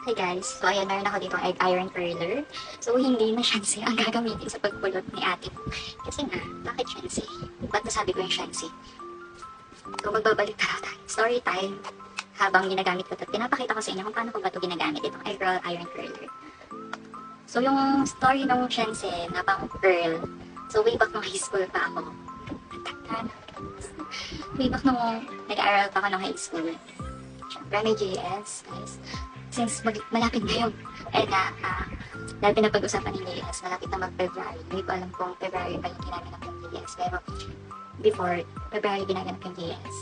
Hey guys, so ayan, meron ako dito egg iron curler. So hindi na shansi ang gagamitin sa pagpulot ni ate ko. Kasi nga, bakit shansi? Ba't nasabi ko yung shansi? So magbabalik tayo. Story time. Habang ginagamit ko ito, pinapakita ko sa inyo kung paano ko ba ito ginagamit, itong egg iron curler. So yung story ng shansi na pang curl, so way back nung high school pa ako. Way back nung nag-aaral pa ako ng high school. Siyempre may JS, guys. Since malapit na yung, dahil pinapag-usapan ng JS, malapit na mag-February. Hindi ko alam kung February pa yung ginaganap ng JS. Pero before February ginaganap yung JS.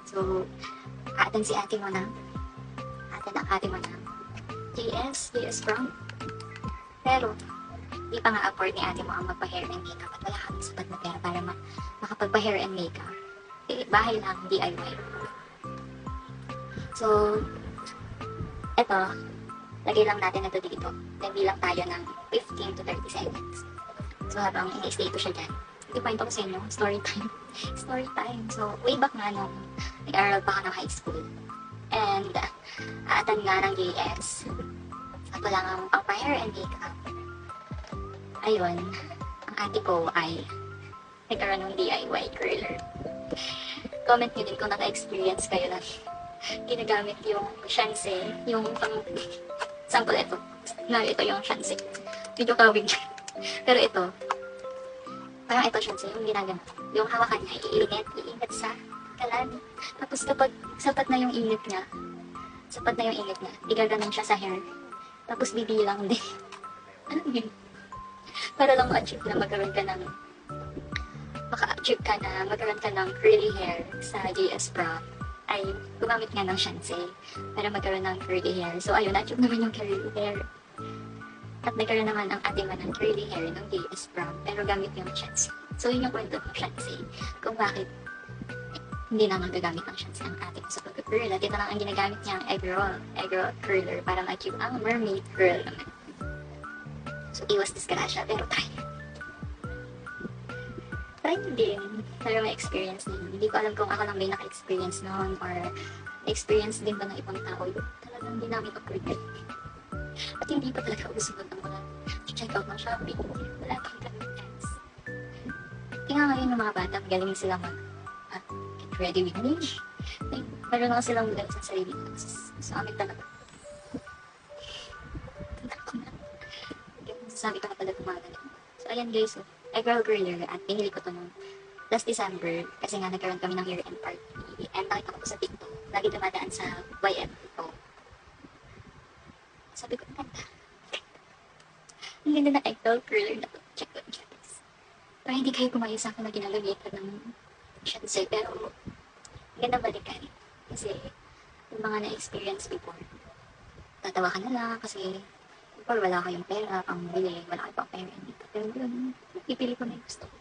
So, aaten si ate mo na. Aaten ang ate mo na. JS prom. Pero, di pa nga afford ni ate mo ang magpa-hair and makeup at wala kami sapat na pera para makapagpa-hair and makeup. Bahay lang, DIY. So, eto, lagay lang natin ito dito. Then bilang tayo ng 15 to 30 seconds. So habang ini-stay ko siya dyan, ikwento ko sa inyo, story time. Story time. So way back nga nung nag-aaral pa ako ng high school. And aatan nga ng JS. At wala nga pang hair and makeup. Ayun, ang ate ko ay nagkaroon ng DIY curler. Comment nyo din kung naka-experience kayo na ginagamit yung shanse, yung pang sample ito. Na ito yung shanse. Medyo kawig. Pero ito, parang ito shanse, yung ginagamit. Yung hawakan niya, iinit sa kalan. Tapos kapag sapat na yung init niya, igaganon siya sa hair. Tapos bibilang din. Ano yun? Para lang ma-achieve na magkaroon ka ng magkaroon ka ng curly hair sa JS Prom, ay gumamit nga ng shanse para magkaroon ng curly hair. So ayun, na-achieve naman yung curly hair. At nagkaroon naman ang ate mo ng curly hair ng JS Prom, pero gamit yung shanse. So yun yung kwento ng shanse. Kung bakit hindi naman gagamit ng shanse ng ate ko sa pag-curl. At ito lang ang ginagamit niya, ang egg roll curler para ma-achieve ang mermaid curl naman. So iwas disgrasya, pero try din para may experience din. Hindi ko alam kung ako lang may naka-experience noon or experience din ba ng ibang tao. Talagang hindi namin appreciate. At hindi pa talaga uso ng mga check out ng Shopee. Wala pang ganun guys. Kaya ngayon ng mga bata, magaling sila get ready with me. Meron na silang magaling sa sarili. Sa amin talaga. Tanda ko na. Sabi ko na pala gumagaling. So ayan guys, egg roll curler, at pinili ko to nung last December kasi nga nagkaroon kami ng year-end party and nakita ko sa TikTok, lagi dumadaan sa YM ko. Sabi ko, ang ganda na egg roll curler na to. Check ko guys. Para hindi kayo kumayo sa akin na ginagamitan ng shanse, pero ganda balikan kasi yung mga na-experience before, tatawa ka na lang kasi before wala kayong pera pang bili, wala kayong pang pera and makeup. Pero yun, pipili ko na yung gusto ko.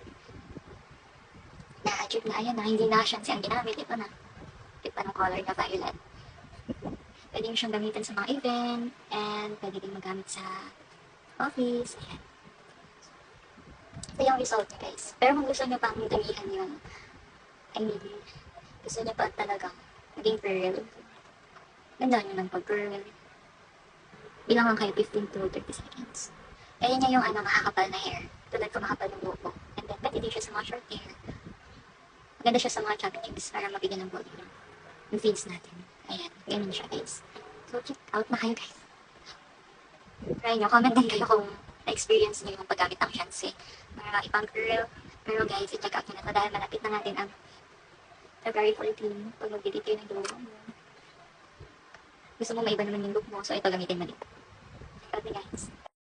Na-achieve na, ayan na, hindi na shanse ang ginamit. Ito na. Ito ng color na violet. Pwede nyo siyang gamitin sa mga event, and pwede din magamit sa office. Ayan. Ito yung result niya guys. Pero kung gusto nyo pang damihan yung, gusto nyo pa talagang maging pearl, ganda nyo ng pag-curl. Bilangan kayo 15 to 30 seconds. Ayan niya yung makakapal na hair. Tulad ko makapal ng buhok ko. And then, pwede din siya sa mga short hair. Maganda siya sa mga chubby cheeks para mabigyan ng volume yung face natin. Ayan, ganun siya guys. So, check out na kayo guys. Try nyo, comment din kayo kung na-experience nyo yung paggamit ng shanse. Para ipang curl. Pero guys, i-check out nyo na ito dahil malapit na natin ang February 14 pag mag-edit kayo ng logo mo. Gusto mo maiba naman yung look mo, so ito gamitin mo din.